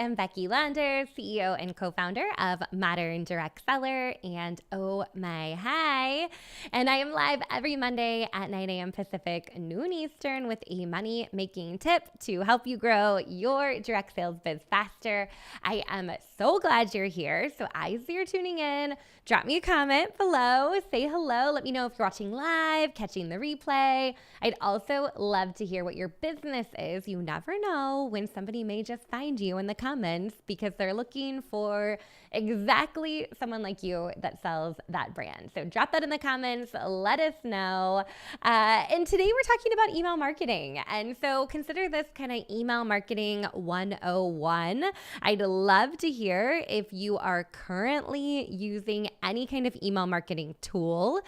am Becky Lander, CEO and co-founder of Modern Direct Seller and Oh My Hi. And I am live every Monday at 9 a.m. Pacific, noon Eastern with a money-making tip to help you grow your direct sales biz faster. I am so glad you're here. So as you're tuning in, drop me a comment below, say hello. Let me know if you're watching live, catching the replay. I'd also love to hear what your business is. You never know when somebody may just find you in the comments because they're looking for exactly someone like you that sells that brand. So drop that in the comments. Let us know. And today we're talking about email marketing. And so consider this kind of email marketing 101. I'd love to hear if you are currently using any kind of email marketing tool,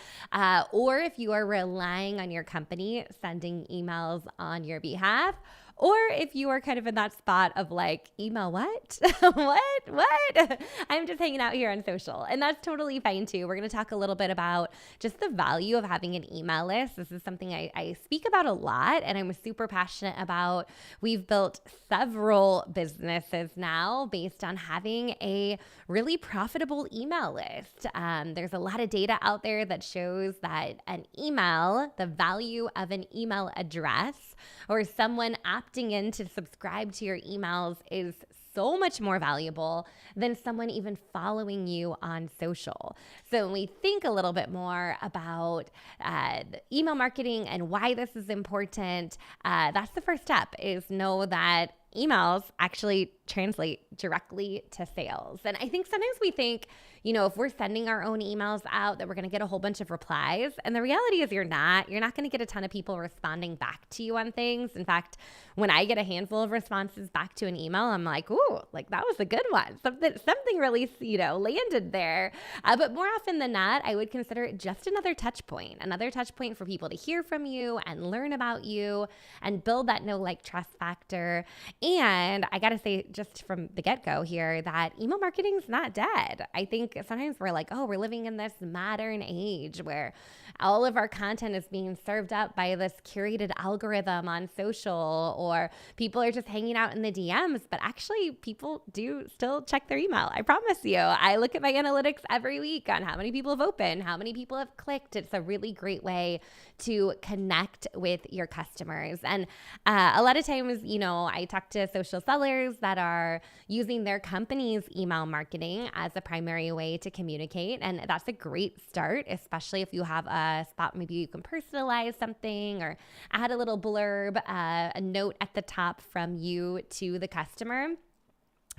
or if you are relying on your company sending emails on your behalf, or if you are kind of in that spot of like, email what? What? I'm just hanging out here on social. And that's totally fine too. We're going to talk a little bit about just the value of having an email list. This is something I speak about a lot and I'm super passionate about. We've built several businesses now based on having a really profitable email list. There's a lot of data out there that shows that an email, the value of an email address or someone opting in to subscribe to your emails is so much more valuable than someone even following you on social. So when we think a little bit more about the email marketing and why this is important, that's the first step, is know that emails actually translate directly to sales. And I think sometimes we think, if we're sending our own emails out that we're going to get a whole bunch of replies. And the reality is you're not going to get a ton of people responding back to you on things. In fact, when I get a handful of responses back to an email, I'm like, ooh, like that was a good one. Something really, landed there. But more often than not, I would consider it just another touch point for people to hear from you and learn about you and build that know, like, trust factor. And I got to say, just from the get-go here, that email marketing is not dead. I think sometimes we're like, oh, we're living in this modern age where all of our content is being served up by this curated algorithm on social, or people are just hanging out in the DMs, but actually people do still check their email. I promise you. I look at my analytics every week on how many people have opened, how many people have clicked. It's a really great way to connect with your customers. And a lot of times, I talk to social sellers that are using their company's email marketing as a primary way to communicate. And that's a great start, especially if you have a spot, maybe you can personalize something or add a little blurb, a note at the top from you to the customer.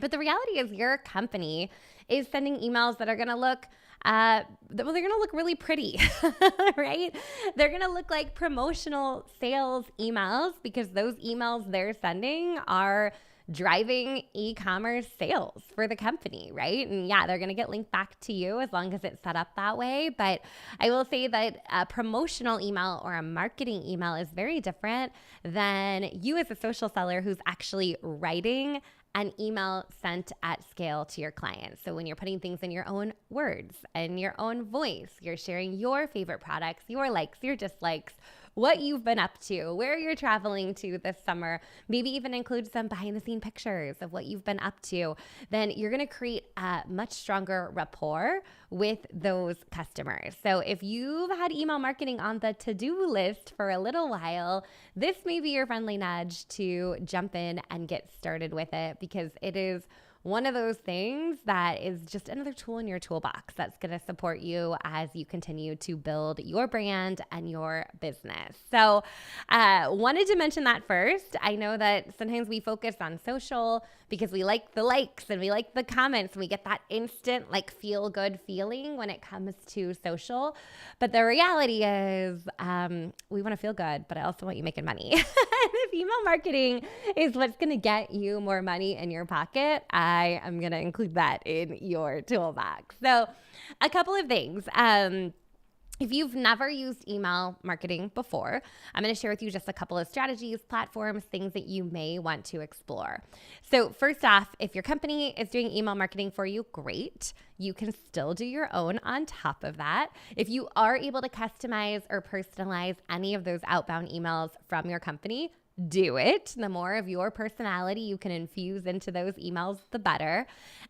But the reality is your company is sending emails that are going to look they're going to look really pretty, right? They're going to look like promotional sales emails because those emails they're sending are driving e-commerce sales for the company, right? And yeah, they're going to get linked back to you as long as it's set up that way. But I will say that a promotional email or a marketing email is very different than you as a social seller who's actually writing an email sent at scale to your clients. So when you're putting things in your own words and your own voice, you're sharing your favorite products, your likes, your dislikes, what you've been up to, where you're traveling to this summer, maybe even include some behind the scene pictures of what you've been up to, then you're going to create a much stronger rapport with those customers. So if you've had email marketing on the to-do list for a little while, this may be your friendly nudge to jump in and get started with it, because it is one of those things that is just another tool in your toolbox that's going to support you as you continue to build your brand and your business. So wanted to mention that first. I know that sometimes we focus on social because we like the likes and we like the comments and we get that instant feel good feeling when it comes to social. But the reality is we want to feel good, but I also want you making money. And if email marketing is what's going to get you more money in your pocket, I am going to include that in your toolbox. So a couple of things. If you've never used email marketing before, I'm going to share with you just a couple of strategies, platforms, things that you may want to explore. So first off, if your company is doing email marketing for you, great. You can still do your own on top of that. If you are able to customize or personalize any of those outbound emails from your company, do it. The more of your personality you can infuse into those emails, the better.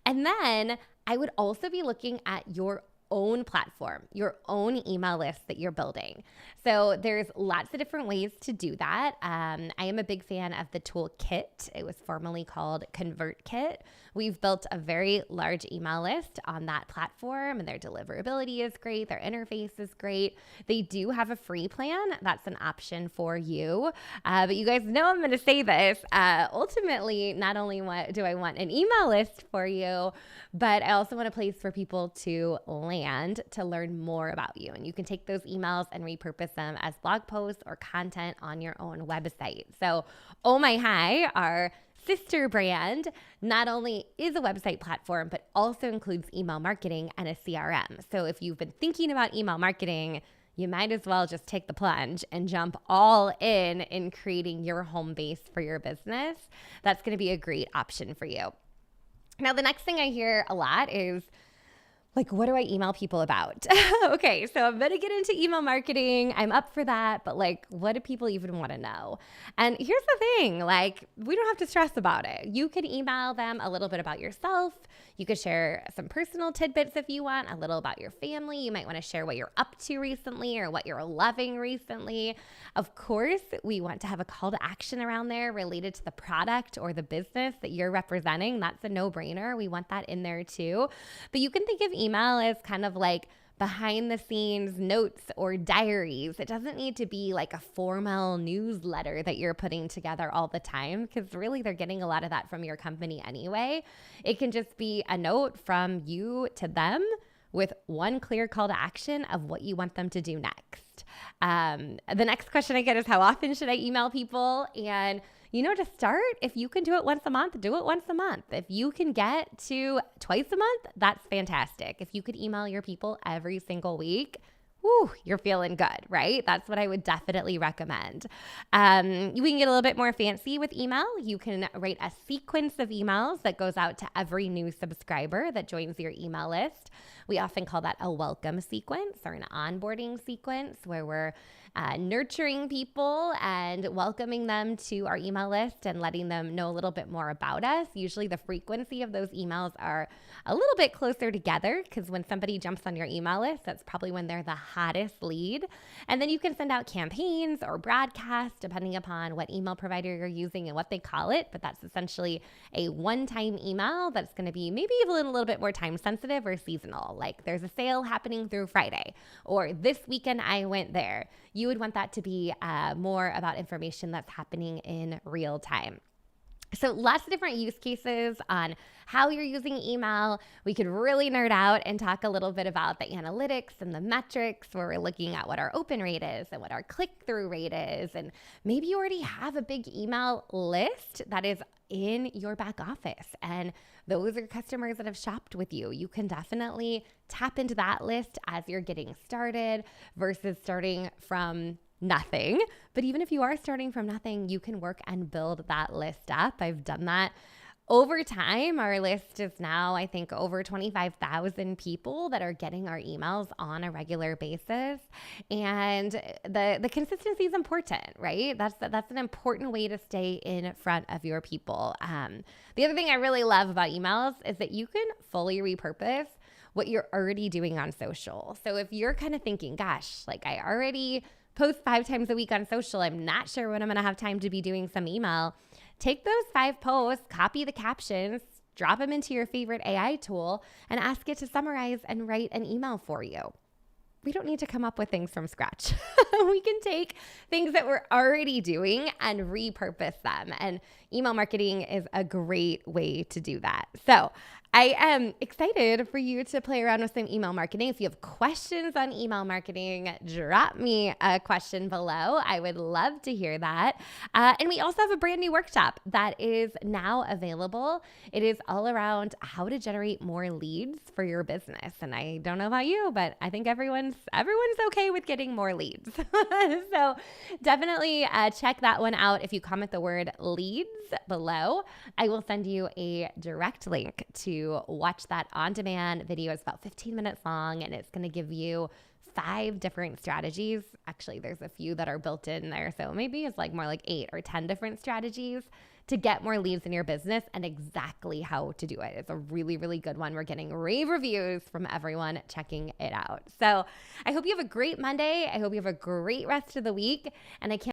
And then I would also be looking at your own platform, your own email list that you're building. So there's lots of different ways to do that. I am a big fan of the tool Kit. It was formerly called ConvertKit. We've built a very large email list on that platform, and their deliverability is great. Their interface is great. They do have a free plan. That's an option for you. But you guys know I'm going to say this. Ultimately, not only do I want an email list for you, but I also want a place for people to land to learn more about you. And you can take those emails and repurpose them as blog posts or content on your own website. So Oh My Hi, our sister brand, not only is a website platform, but also includes email marketing and a CRM. So if you've been thinking about email marketing, you might as well just take the plunge and jump all in creating your home base for your business. That's going to be a great option for you. Now, the next thing I hear a lot is, like, what do I email people about? Okay, so I'm going to get into email marketing. I'm up for that. But like, what do people even want to know? And here's the thing, like, we don't have to stress about it. You can email them a little bit about yourself. You could share some personal tidbits if you want, a little about your family. You might want to share what you're up to recently or what you're loving recently. Of course, we want to have a call to action around there related to the product or the business that you're representing. That's a no-brainer. We want that in there too. But you can think of email as kind of like behind the scenes notes or diaries. It doesn't need to be like a formal newsletter that you're putting together all the time, because really they're getting a lot of that from your company anyway. It can just be a note from you to them with one clear call to action of what you want them to do next. The next question I get is, how often should I email people? And to start, if you can do it once a month, do it once a month. If you can get to twice a month, that's fantastic. If you could email your people every single week, you're feeling good, right? That's what I would definitely recommend. We can get a little bit more fancy with email. You can write a sequence of emails that goes out to every new subscriber that joins your email list. We often call that a welcome sequence or an onboarding sequence, where we're nurturing people and welcoming them to our email list and letting them know a little bit more about us. Usually the frequency of those emails are a little bit closer together, because when somebody jumps on your email list, that's probably when they're the hottest lead. And then you can send out campaigns or broadcasts depending upon what email provider you're using and what they call it. But that's essentially a one-time email that's going to be maybe even a little bit more time sensitive or seasonal. Like, there's a sale happening through Friday, or this weekend I went there. You would want that to be more about information that's happening in real time. So lots of different use cases on how you're using email. We could really nerd out and talk a little bit about the analytics and the metrics, where we're looking at what our open rate is and what our click-through rate is. And maybe you already have a big email list that is in your back office, and those are customers that have shopped with you. You can definitely tap into that list as you're getting started versus starting from nothing. But even if you are starting from nothing, you can work and build that list up. I've done that over time. Our list is now, I think, over 25,000 people that are getting our emails on a regular basis. And the consistency is important, right? That's an important way to stay in front of your people. The other thing I really love about emails is that you can fully repurpose what you're already doing on social. So if you're kind of thinking, gosh, like, I already post 5 times a week on social, I'm not sure when I'm going to have time to be doing some email. Take those 5 posts, copy the captions, drop them into your favorite AI tool, and ask it to summarize and write an email for you. We don't need to come up with things from scratch. We can take things that we're already doing and repurpose them. And email marketing is a great way to do that. So I am excited for you to play around with some email marketing. If you have questions on email marketing, drop me a question below. I would love to hear that. And we also have a brand new workshop that is now available. It is all around how to generate more leads for your business. And I don't know about you, but I think everyone's okay with getting more leads. So definitely check that one out. If you comment the word leads below, I will send you a direct link to watch that on-demand video. It's about 15 minutes long, and it's going to give you 5 different strategies. Actually, there's a few that are built in there. So maybe it's like more like 8 or 10 different strategies to get more leads in your business and exactly how to do it. It's a really, really good one. We're getting rave reviews from everyone checking it out. So I hope you have a great Monday. I hope you have a great rest of the week. And I can't